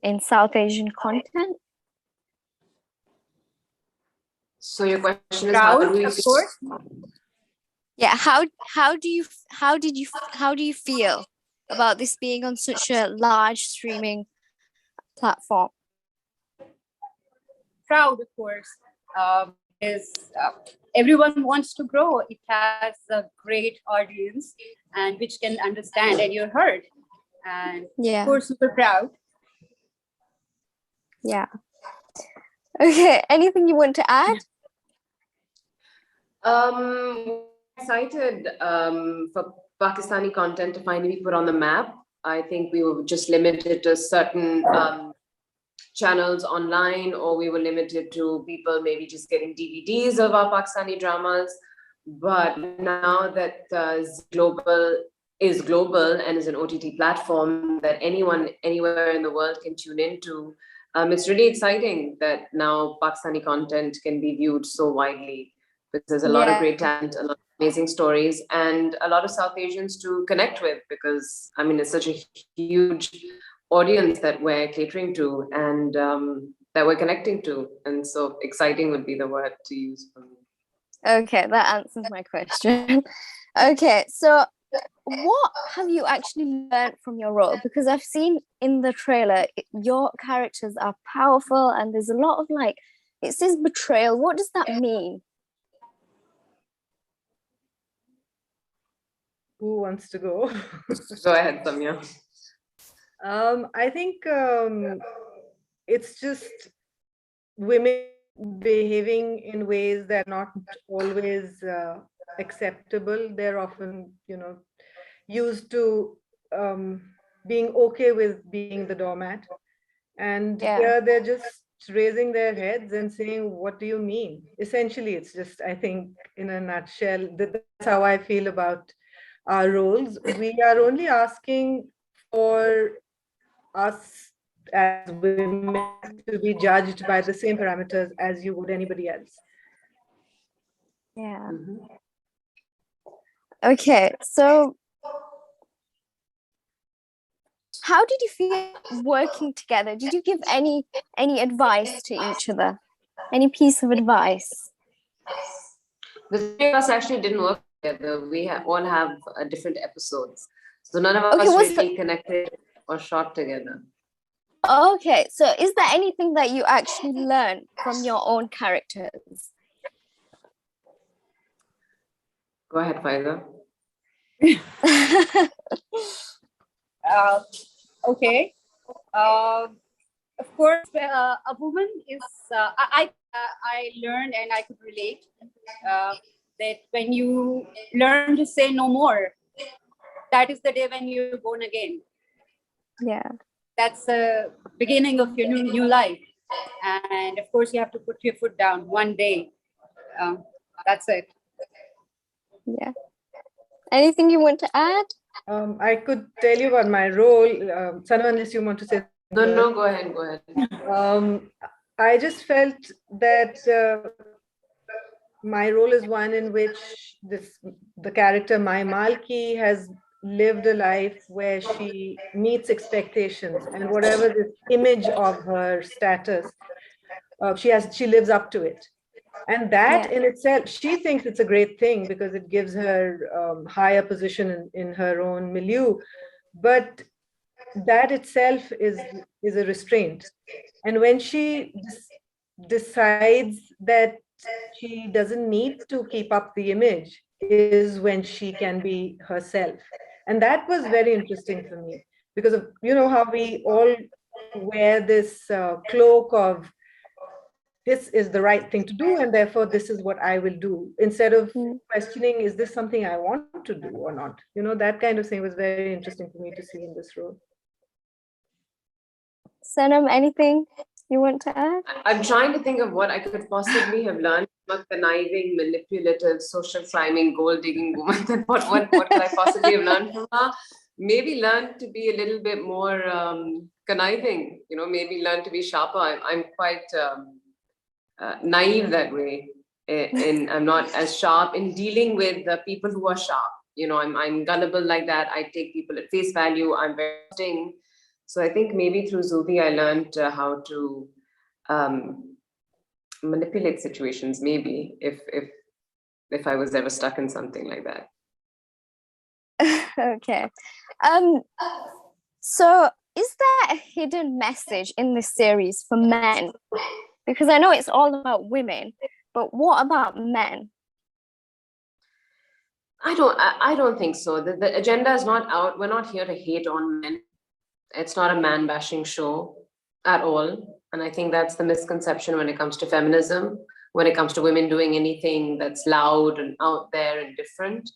in South Asian content? So your question is, Proud, of course. Yeah, how do you feel about this being on such a large streaming platform? Proud, of course. Everyone wants to grow. It has a great audience and which can understand, and you're heard. And Yeah. of course, super proud. Yeah. Okay, anything you want to add? Excited for Pakistani content to finally be put on the map. I think we were just limited to certain channels online, or we were limited to people maybe just getting DVDs of our Pakistani dramas. But now that Global is global and is an OTT platform that anyone anywhere in the world can tune into, it's really exciting that now Pakistani content can be viewed so widely, because there's a lot of great talent, a lot of amazing stories, and a lot of South Asians to connect with, because I mean, it's such a huge audience that we're catering to and that we're connecting to. And so exciting would be the word to use for me. Okay, that answers my question. Okay, so what have you actually learned from your role? Because I've seen in the trailer, your characters are powerful and there's a lot of it says betrayal. What does that mean? Who wants to go? Go ahead, Samya. I think it's just women behaving in ways that are not always acceptable. They're often, used to being okay with being the doormat. And here they're just raising their heads and saying, what do you mean? Essentially, it's just, I think, in a nutshell, that's how I feel about our roles. We are only asking for us as women to be judged by the same parameters as you would anybody else. Yeah. Okay, so how did you feel working together? Did you give any advice to each other? Any piece of advice? The three of us actually didn't work together. We all have different episodes. So none of us really connected or shot together. Okay, so is there anything that you actually learned from your own characters? Go ahead, Faiza. Okay. Of course, a woman is, I learned and I could relate that when you learn to say no more, that is the day when you're born again. Yeah. That's the beginning of your new life. And of course, you have to put your foot down one day. That's it. Yeah. Anything you want to add? I could tell you about my role, Sanam, unless you want to say. No, go ahead. I just felt that my role is one in which the character Mai Malki has lived a life where she meets expectations, and whatever this image of her status, she lives up to it. And that in itself, she thinks it's a great thing because it gives her higher position in her own milieu. But that itself is a restraint. And when she decides that she doesn't need to keep up the image, is when she can be herself. And that was very interesting for me, because of, how we all wear this cloak of, this is the right thing to do, and therefore this is what I will do, instead of questioning, is this something I want to do or not? That kind of thing was very interesting for me to see in this role. Sanam, anything you want to add? I'm trying to think of what I could possibly have learned from a conniving, manipulative, social climbing, gold-digging woman. What could I possibly have learned from her? Maybe learn to be a little bit more conniving, maybe learn to be sharper. I'm quite naive that way, and I'm not as sharp in dealing with the people who are sharp. I'm gullible like that. I take people at face value. I'm very trusting. So I think maybe through Zubi, I learned how to manipulate situations, maybe if I was ever stuck in something like that. Okay. So is there a hidden message in this series for men? Because I know it's all about women, but what about men? I don't think so. The agenda is not out. We're not here to hate on men. It's not a man bashing show at all. And I think that's the misconception when it comes to feminism, when it comes to women doing anything that's loud and out there and different.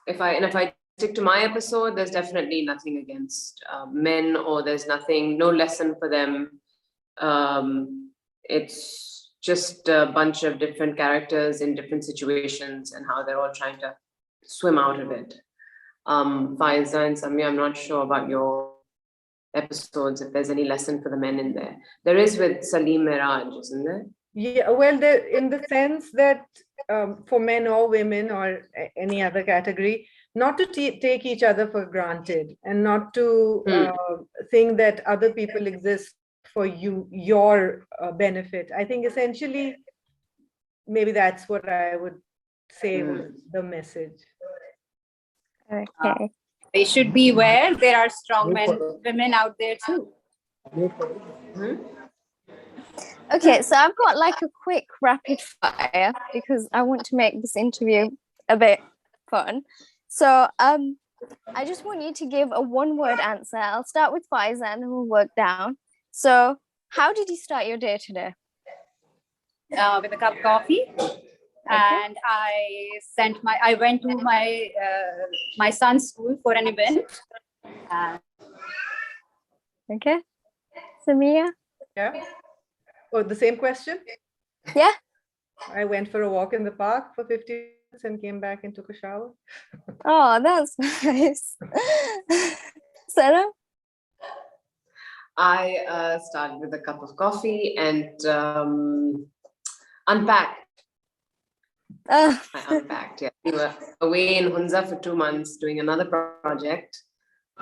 If I stick to my episode, there's definitely nothing against men, or there's no lesson for them. It's just a bunch of different characters in different situations and how they're all trying to swim out of it. Faiza and Samiya, I'm not sure about your episodes, if there's any lesson for the men in there. There is with Salim Miraj, isn't there? Yeah, well, there, in the sense that for men or women or any other category, not to take each other for granted, and not to think that other people exist for your benefit. I think essentially, maybe that's what I would say was the message. Okay. They should be aware there are strong women out there too. Okay, so I've got like a quick rapid fire because I want to make this interview a bit fun. So I just want you to give a one-word answer. I'll start with Faiza and then we'll work down. So how did you start your day today? With a cup of coffee. And I went to my son's school for an event. Okay. Samiya? Yeah. Oh, the same question? Yeah. I went for a walk in the park for 50 minutes and came back and took a shower. Oh, that's nice. Sanam? I started with a cup of coffee and unpacked. I unpacked, yeah. We were away in Hunza for 2 months doing another project.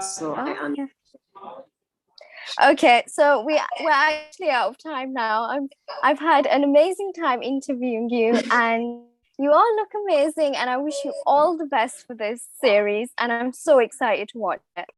So I unpacked. Okay, so we're actually out of time now. I've had an amazing time interviewing you, and you all look amazing, and I wish you all the best for this series, and I'm so excited to watch it.